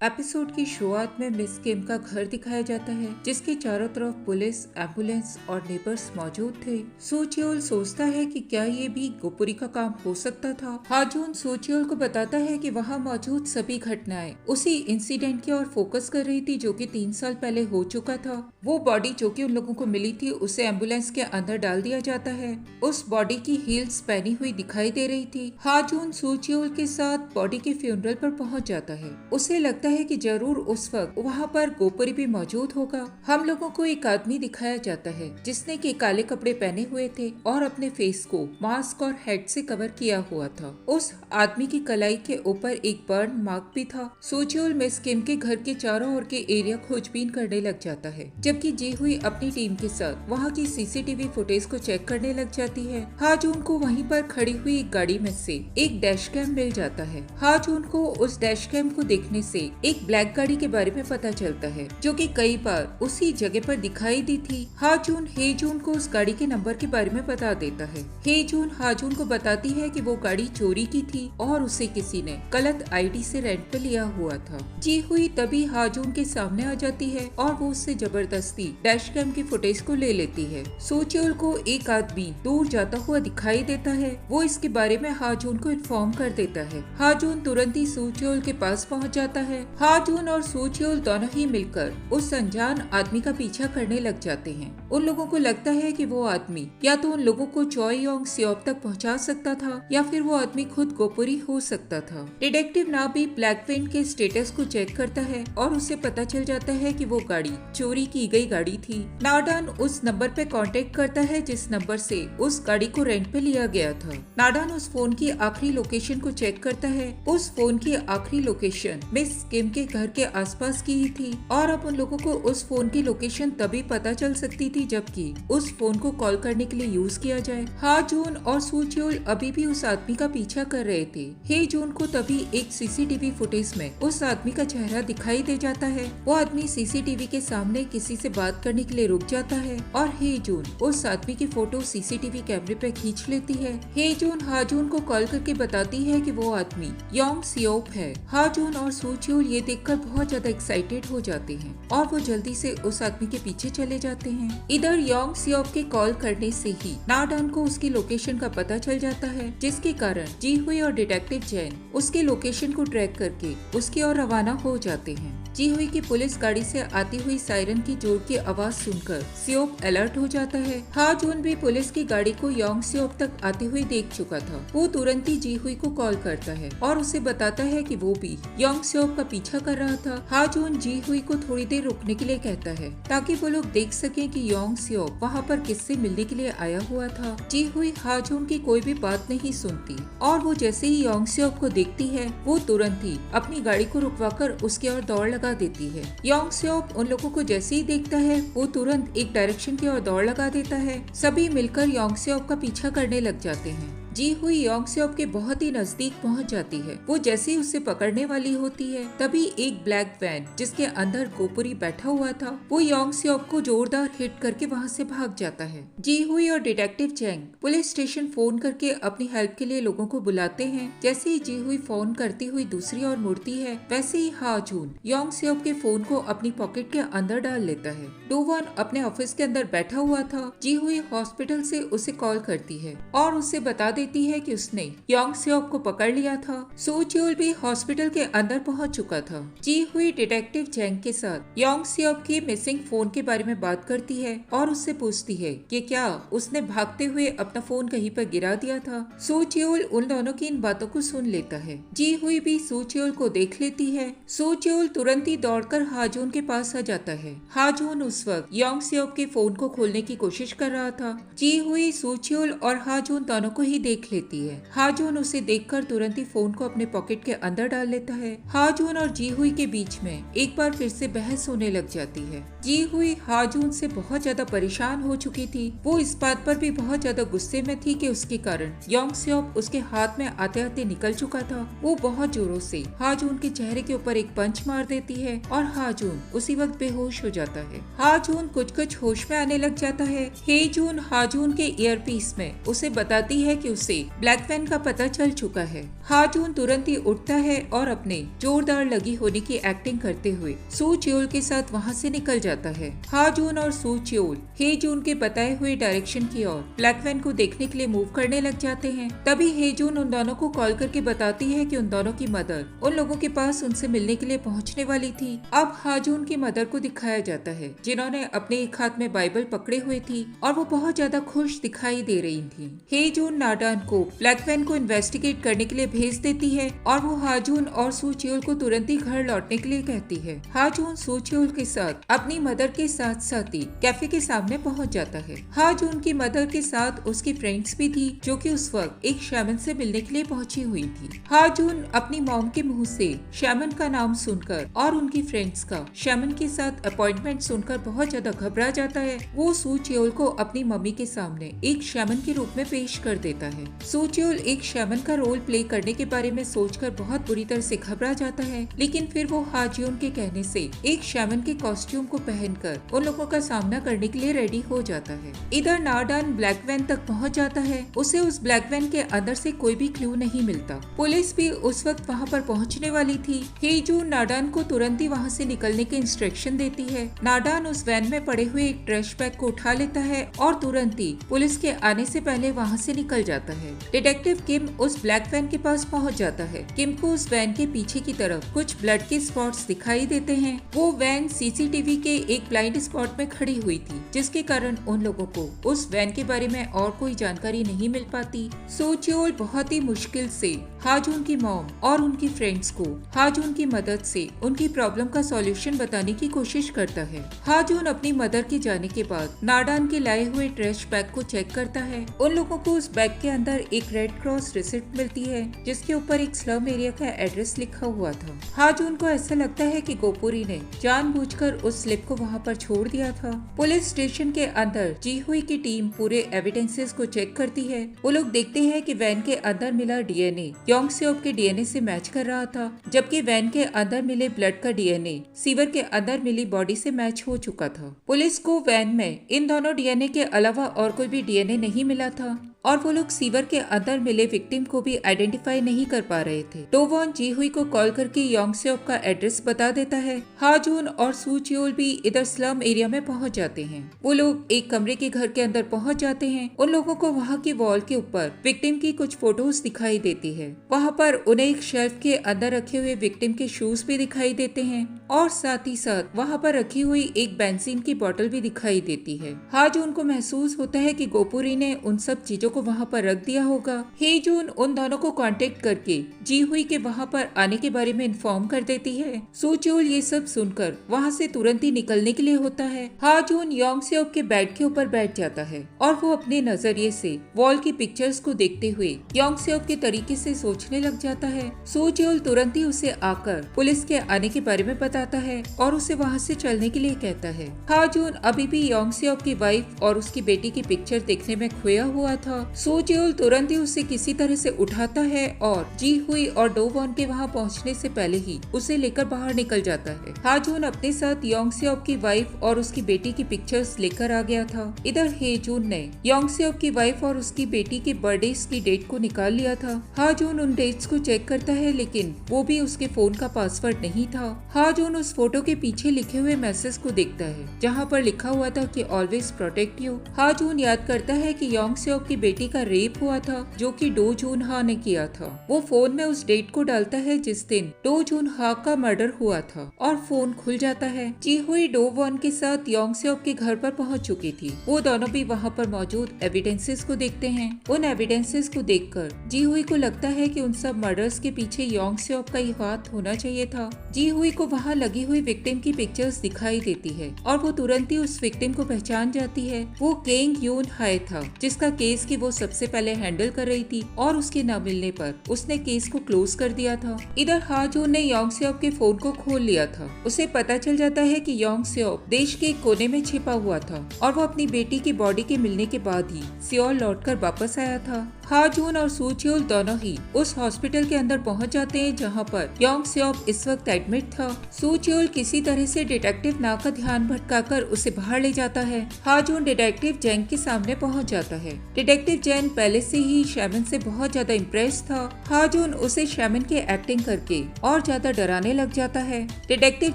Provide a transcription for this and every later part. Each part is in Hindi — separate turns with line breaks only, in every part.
एपिसोड की शुरुआत में मिस किम का घर दिखाया जाता है, जिसके चारों तरफ पुलिस, एम्बुलेंस और नेबर्स मौजूद थे। सोचियोल सोचता है कि क्या ये भी गोपुरी का काम हो सकता था। हाजून सोचियोल को बताता है कि वहाँ मौजूद सभी घटनाएं उसी इंसिडेंट की ओर फोकस कर रही थी, जो कि 3 साल पहले हो चुका था। वो बॉडी जो कि उन लोगों को मिली थी, उसे एम्बुलेंस के अंदर डाल दिया जाता है। उस बॉडी की हील्स पहनी हुई दिखाई दे रही थी। हाजून सोचियोल के साथ बॉडी के फ्यूनरल पर पहुंच जाता है। उसे लगता है कि जरूर उस वक्त वहाँ पर गोपुरी भी मौजूद होगा। हम लोगों को एक आदमी दिखाया जाता है जिसने के काले कपड़े पहने हुए थे और अपने फेस को मास्क और हेड से कवर किया हुआ था। उस आदमी की कलाई के ऊपर एक बर्न मार्क भी था। सोचियोल मिस किम के घर के चारों ओर के एरिया खोजबीन करने लग जाता है, जबकि जी हुई अपनी टीम के साथ वहाँ की सीसीटीवी फुटेज को चेक करने लग जाती है। हाजून को वहीं पर खड़ी हुई एक गाड़ी में से एक डैश कैम मिल जाता है। हाजून को उस डैश कैम को देखने से एक ब्लैक गाड़ी के बारे में पता चलता है, जो कि कई बार उसी जगह पर दिखाई दी थी। हाजून हेजून को उस गाड़ी के नंबर के बारे में बता देता है। हेजून हाजून को बताती है कि वो गाड़ी चोरी की थी और उसे किसी ने गलत आईडी से रेंट पे लिया हुआ था। जी हुई तभी हाजून के सामने आ जाती है और वो उससे जबरदस्ती डैश कैम की फुटेज को ले लेती है। सोचियोल को एक आदमी दूर जाता हुआ दिखाई देता है। वो इसके बारे में हाजून को इन्फॉर्म कर देता है। हाजून तुरंत ही सोचियोल के पास पहुंच जाता है। हाजून और सोचियोल दोनों ही मिलकर उस अनजान आदमी का पीछा करने लग जाते हैं। उन लोगों को लगता है कि वो आदमी या तो उन लोगों को चॉय योंग सियोप तक पहुंचा सकता था, या फिर वो आदमी खुद गोपुरी हो सकता था। डिटेक्टिव नाबी ब्लैकविन के स्टेटस को चेक करता है और उसे पता चल जाता है कि वो गाड़ी चोरी की गई गाड़ी थी। नाडान उस नंबर पे कांटेक्ट करता है जिस नंबर से उस गाड़ी को रेंट पे लिया गया था। नाडान उस फोन की आखिरी लोकेशन को चेक करता है। उस फोन की आखिरी लोकेशन मिस किम के घर के आसपास की ही थी और अब उन लोगों को उस फोन की लोकेशन तभी पता चल सकती थी जबकि उस फोन को कॉल करने के लिए यूज किया जाए। हाजून और सोचियोल अभी भी उस आदमी का पीछा कर रहे थे। हेजून को तभी एक सीसीटीवी फुटेज में उस आदमी का चेहरा दिखाई दे जाता है। वो आदमी सीसीटीवी के सामने किसी से बात करने के लिए रुक जाता है और हेजून उस आदमी की फोटो सीसीटीवी कैमरे पे खींच लेती है। हेजून हाजून को कॉल करके बताती है कि वो आदमी योंग सियोप है। हाजून और सोचियोल ये देखकर बहुत ज्यादा एक्साइटेड हो जाते हैं और वो जल्दी से उस आदमी के पीछे चले जाते हैं। इधर योंग सियोप के कॉल करने से ही नाडान को उसकी लोकेशन का पता चल जाता है, जिसके कारण जी हुई और डिटेक्टिव जैन उसके लोकेशन को ट्रैक करके उसकी ओर रवाना हो जाते हैं। जी हुई की पुलिस गाड़ी से आती हुई सायरन की जोर की आवाज सुनकर सियोप अलर्ट हो जाता है। हाजून भी पुलिस की गाड़ी को योंग सियोप तक आती हुई देख चुका था। वो तुरंत ही जी हुई को कॉल करता है और उसे बताता है कि वो भी योंग सियोप का पीछा कर रहा था। हाजून जी हुई को थोड़ी देर रुकने के लिए कहता है ताकि वो लोग देख सके कि योंग सियोप वहाँ पर किससे मिलने के लिए आया हुआ था। जी हुई हाजून की कोई भी बात नहीं सुनती और वो जैसे ही योंग सियोप को देखती है, वो तुरंत ही अपनी गाड़ी को रुकवाकर उसकी ओर दौड़ लगा देती है। योंग सियोप उन लोगों को जैसे ही देखता है, वो तुरंत एक डायरेक्शन की ओर दौड़ लगा देता है। सभी मिलकर योंग सियोप का पीछा करने लग जाते हैं। जी हुई योंग सियोप के बहुत ही नजदीक पहुंच जाती है। वो जैसे ही उसे पकड़ने वाली होती है, तभी एक ब्लैक वैन जिसके अंदर गोपुरी बैठा हुआ था, वो योंग सियोप को जोरदार हिट करके वहां से भाग जाता है। जी हुई और detective Chang police station phone करके अपनी हेल्प के लिए लोगों को बुलाते हैं। जैसे ही जी हुई फोन करती हुई दूसरी ओर मुड़ती है, वैसे ही हाजून योंग सियोप के फोन को अपनी पॉकेट के अंदर डाल लेता है। डोवान अपने ऑफिस के अंदर बैठा हुआ था। जी हुई हॉस्पिटल से उसे कॉल करती है और उसे बता देती है कि उसने योंग सियोप को पकड़ लिया था। सोचियोल भी हॉस्पिटल के अंदर पहुंच चुका था। जी हुई डिटेक्टिव चैंग के साथ योंग सियोप की मिसिंग फोन के बारे में बात करती है और उससे पूछती है कि क्या उसने भागते हुए अपना फोन कहीं पर गिरा दिया था। सोचियोल उन दोनों की इन बातों को सुन लेता है। जी हुई भी सोचियोल को देख लेती है। सोचियोल तुरंत ही दौड़कर हाजून के पास आ जाता है। हाजून उस वक्त योंग सियोप के फोन को खोलने की कोशिश कर रहा था। जी हुई सोचियोल और हाजून दोनों को ही देख लेती है। हाजून उसे देखकर तुरंत ही फोन को अपने पॉकेट के अंदर डाल लेता है। हाजून और जी हुई के बीच में एक बार फिर से बहस होने लग जाती है। जी हुई हाजून से बहुत ज्यादा परेशान हो चुकी थी। वो इस बात पर भी बहुत ज्यादा गुस्से में थी कि उसके कारण योंग सेओप उसके हाथ में आते आते निकल चुका था। वो बहुत जोरों से हाजून के चेहरे के ऊपर एक पंच मार देती है और हाजून उसी वक्त बेहोश हो जाता है। हाजून कुछ होश में आने लग जाता है। हेजून हाजून के ईयरपीस में उसे बताती है कि उसे ब्लैक वैन का पता चल चुका है। हाजून तुरंत ही उठता है और अपने जोरदार लगी होने की एक्टिंग करते हुए सू च्योल के साथ वहाँ से निकल जाता है। हाजून और सू च्योल हेजून के बताए हुए डायरेक्शन की ओर ब्लैक वैन को देखने के लिए मूव करने लग जाते हैं। तभी हेजून उन दोनों को कॉल करके बताती है कि उन दोनों की मदर उन लोगों के पास उनसे मिलने के लिए पहुंचने वाली थी। अब हाजून की मदर को दिखाया जाता है जिन्होंने अपने एक हाथ में बाइबल पकड़े हुए थी और वो बहुत ज्यादा खुश दिखाई दे रही थी। हेजून नाडान को ब्लैक वैन को इन्वेस्टिगेट करने के लिए भेज देती है और वो हाजून और सू च्योल को तुरंत ही घर लौटने के लिए कहती है। हाजून सू च्योल के साथ अपनी मदर के साथ साथ ही कैफे के सामने पहुंच जाता है। हाजून की मदर के साथ उसकी फ्रेंड्स भी थी जो कि उस वक्त एक शैमन से मिलने के लिए पहुंची हुई थी। हाजून अपनी मॉम के मुंह से शैमन का नाम सुनकर और उनकी फ्रेंड्स का शैमन के साथ अपॉइंटमेंट सुनकर बहुत ज्यादा घबरा जाता है। वो सू च्योल को अपनी मम्मी के सामने एक शैमन के रूप में पेश कर देता है। सू च्योल एक शैमन का रोल प्ले करने के बारे में सोचकर बहुत बुरी तरह से घबरा जाता है, लेकिन फिर वो हाजून के कहने से एक शैमन के कॉस्ट्यूम को पहनकर उन लोगों का सामना करने के लिए रेडी हो जाता है। इधर नाडान ब्लैक वैन तक पहुंच जाता है। उसे उस ब्लैक वैन के अंदर से कोई भी क्लू नहीं मिलता। पुलिस भी उस वक्त वहां पर पहुंचने वाली थी। हेजून नाडान को तुरंत ही वहां से निकलने के इंस्ट्रक्शन देती है। नाडान उस वैन में पड़े हुए एक ट्रैश बैग को उठा लेता है और तुरंत ही पुलिस के आने से पहले वहां से निकल जाता है। डिटेक्टिव किम उस ब्लैक वैन के पास पहुंच जाता है। किम को उस वैन के पीछे की तरफ कुछ ब्लड के स्पॉट्स दिखाई देते हैं। वो वैन सीसीटीवी के एक ब्लाइंड स्पॉट में खड़ी हुई थी, जिसके कारण उन लोगों को उस वैन के बारे में और कोई जानकारी नहीं मिल पाती। सू च्योल बहुत ही मुश्किल से हाजून की मॉम और उनकी फ्रेंड्स को हाजून की मदद से उनकी प्रॉब्लम का सॉल्यूशन बताने की कोशिश करता है। हाजून अपनी मदर के जाने के बाद नाडान के लाए हुए ट्रैश बैग को चेक करता है। उन लोगों को उस बैग के अंदर एक रेड क्रॉस रिसिप्ट मिलती है जिसके ऊपर एक स्लम एरिया का एड्रेस लिखा हुआ था। हाजून को ऐसा लगता है कि गोपुरी ने जानबूझकर उस स्लिप को वहाँ पर छोड़ दिया था। पुलिस स्टेशन के अंदर जी हुई की टीम पूरे एविडेंसेस को चेक करती है। वो लोग देखते हैं कि वैन के अंदर मिला डीएनए योंग सेओप के डीएनए से मैच कर रहा था, जबकि वैन के अंदर मिले ब्लड का डीएनए सीवर के अंदर मिली बॉडी से मैच हो चुका था। पुलिस को वैन में इन दोनों डीएनए के अलावा और कोई भी डीएनए नहीं मिला था और वो लोग सीवर के अंदर मिले विक्टिम को भी आइडेंटिफाई नहीं कर पा रहे थे। डो वॉन जी हुई को कॉल करके योंग सेओप का एड्रेस बता देता है। हाजून और सू च्योल भी इधर स्लम एरिया में पहुंच जाते हैं। वो लोग एक कमरे के घर के अंदर पहुंच जाते हैं। उन लोगों को वहाँ की वॉल के ऊपर विक्टिम की कुछ फोटोज दिखाई देती है। वहाँ पर उन्हें एक शेल्फ के अंदर रखे हुए विक्टिम के शूज भी दिखाई देते हैं और साथ ही साथ वहाँ पर रखी हुई एक बेंजीन की बोतल भी दिखाई देती है। हाजून को महसूस होता है कि गोपुरी ने उन सब चीजों को वहाँ पर रख दिया होगा। हेजून उन दोनों को कांटेक्ट करके जी हुई के वहाँ पर आने के बारे में इन्फॉर्म कर देती है। सू च्योल ये सब सुनकर वहाँ से तुरंत ही निकलने के लिए होता है। हाजून योंग सेओप के बेड के ऊपर बैठ जाता है और वो अपने नजरिए से वॉल की पिक्चर्स को देखते हुए योंग सेओप के तरीके से सोचने लग जाता है। सू च्योल तुरंत ही उसे आकर पुलिस के आने के बारे में बताता है और उसे वहाँ से चलने के लिए कहता है। हाजून अभी भी योंग सेओप की वाइफ और उसकी बेटी की पिक्चर देखने में खोया हुआ था। सू च्योल तुरंत ही उसे किसी तरह से उठाता है और जी हुई और डो वॉन के वहाँ पहुँचने से पहले ही उसे लेकर बाहर निकल जाता है। हाजून अपने साथ योंग सेओप की वाइफ और उसकी बेटी की पिक्चर्स लेकर आ गया था। इधर हेजून ने योंग सेओप की वाइफ और उसकी बेटी के बर्थडे की डेट को निकाल लिया था। हाजून उन डेट्स को चेक करता है, लेकिन वो भी उसके फोन का पासवर्ड नहीं था। हाजून उस फोटो के पीछे लिखे हुए मैसेज को देखता है जहाँ पर लिखा हुआ था कि ऑलवेज प्रोटेक्ट यू। हाजून याद करता है कि योंग सेओप की बेटी का रेप हुआ था जो कि डो जून हा ने किया था। वो फोन में उस डेट को डालता है जिस दिन डो जून हा का मर्डर हुआ था और फोन खुल जाता है। जी हुई डो वॉन के साथ योंग सेओप के घर पर पहुंच चुकी थी। वो दोनों भी वहाँ पर मौजूद एविडेंसेस को देखते हैं। उन एविडेंसेस को देखकर जी हुई को लगता है कि उन सब मर्डर्स के पीछे योंग सेओप का ही हाथ होना चाहिए था। जी हुई को वहाँ लगी हुई विक्टिम की पिक्चर्स दिखाई देती है और वो तुरंत ही उस विक्टिम को पहचान जाती है। वो केंग यून हाय था जिसका केस की वो सबसे पहले हैंडल कर रही थी और उसके न मिलने पर उसने केस को क्लोज कर दिया था। इधर हा जून ने योंग सेओप के फोन को खोल लिया था। उसे पता चल जाता है कि योंग सेओप देश के एक कोने में छिपा हुआ था और वो अपनी बेटी की बॉडी के मिलने के बाद ही सियोल लौटकर वापस आया था। हा जून और सू च्योल दोनों ही उस हॉस्पिटल के अंदर पहुंच जाते हैं जहां पर योंग सेओप इस वक्त एडमिट था। सू च्योल किसी तरह से डिटेक्टिव ना का ध्यान भटकाकर उसे बाहर ले जाता है। हा जून डिटेक्टिव जेंग के सामने पहुंच जाता है। डिटेक्टिव जेन पहले से ही शैमन से बहुत ज्यादा इम्प्रेस था। हा जून उसे शैमन के एक्टिंग करके और ज्यादा डराने लग जाता है। डिटेक्टिव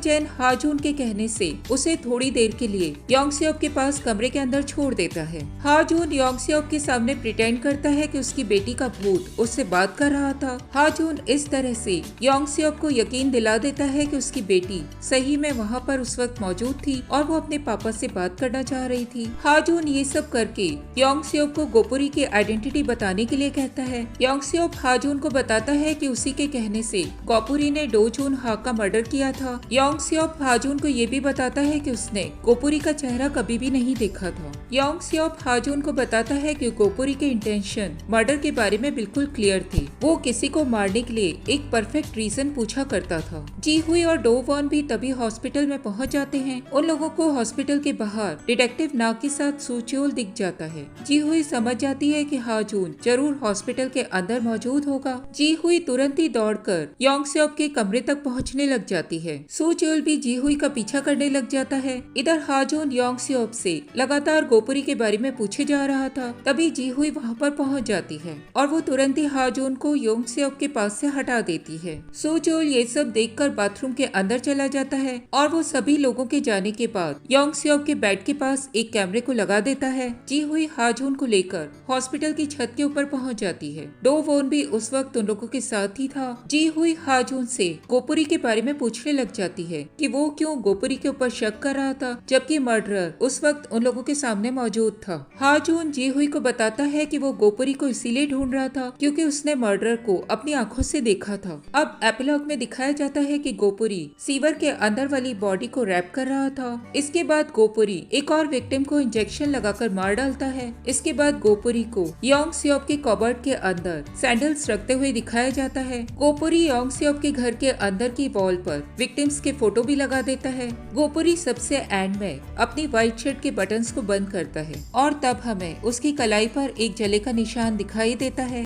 जेन हा जून के कहने से उसे थोड़ी देर के लिए योंग सेओप के पास कमरे के अंदर छोड़ देता है। हा जून योंग सेओप के सामने प्रिटेंड करता है कि उसकी बेटी का भूत उससे बात कर रहा था। हा जून इस तरह से योंग सेओप को यकीन दिला देता है कि उसकी बेटी सही में वहाँ पर उस वक्त मौजूद थी और वो अपने पापा से बात करना चाह रही थी। हा जून ये सब करके योंग सेओप को गोपुरी की आइडेंटिटी बताने के लिए कहता है। योंग सेओप हा जून को बताता है कि उसी के कहने से गोपुरी ने डो जून हा का मर्डर किया था। योंग सेओप हा जून को ये भी बताता है कि उसने गोपुरी का चेहरा कभी भी नहीं देखा था। योंग सेओप हा जून को बताता है कि गोपुरी के इंटेंशन मर्डर के बारे में बिल्कुल क्लियर थे। वो किसी को मारने के लिए एक परफेक्ट रीजन पूछा करता था। जी हुई और डो वॉन भी तभी हॉस्पिटल में पहुंच जाते हैं। उन लोगों को हॉस्पिटल के बाहर डिटेक्टिव ना के साथ सू च्योल दिख जाता है। जी हुई समझ जाती है कि हा जून जरूर हॉस्पिटल के अंदर मौजूद होगा। जी हुई तुरंत ही दौड़कर योंग सेओप के कमरे तक पहुंचने लग जाती है। सू च्योल भी जी हुई का पीछा करने लग जाता है। इधर हा जून योंग सेओप से लगातार गोपुरी के बारे में पूछे जा रहा था। तभी जी हुई वहाँ पर पहुँच जाती है और वो तुरंत ही हा जून को योंग सेओप के पास से हटा देती है। सू च्योल ये सब देखकर बाथरूम के अंदर चला जाता है और वो सभी लोगों के जाने के बाद योंग सेओप के बेड के पास एक कैमरे को लगा देता है। जी हुई हा जून को लेकर हॉस्पिटल की छत के ऊपर पहुंच जाती है। डो वोन भी उस वक्त उन लोगों के साथ ही था। जी हुई हा जून से गोपुरी के बारे में पूछने लग जाती है कि वो क्यों गोपुरी के ऊपर शक कर रहा था जबकि मर्डरर उस वक्त उन लोगों के सामने मौजूद था। हा जून जी हुई को बताता है कि वो गोपुरी को इसीलिए ढूंढ रहा था क्योंकि उसने मर्डरर को अपनी आंखों से देखा था। अब एपिलॉग में दिखाया जाता है कि गोपुरी सीवर के अंदर वाली बॉडी को रैप कर रहा था। इसके बाद गोपुरी एक और विक्टिम को इंजेक्शन लगाकर मार डालता है। इसके बाद गोपुरी को योंग सेओप के कबर्ड के अंदर सैंडल्स रखते हुए दिखाया जाता है। गोपुरी योंग सेओप के घर के अंदर की वॉल पर विक्टिम्स के फोटो भी लगा देता है। गोपुरी सबसे एंड में अपनी व्हाइट शर्ट के बटन्स को बंद करता है और तब हमें उसकी कलाई पर एक जले का निशान दिखाई देता है।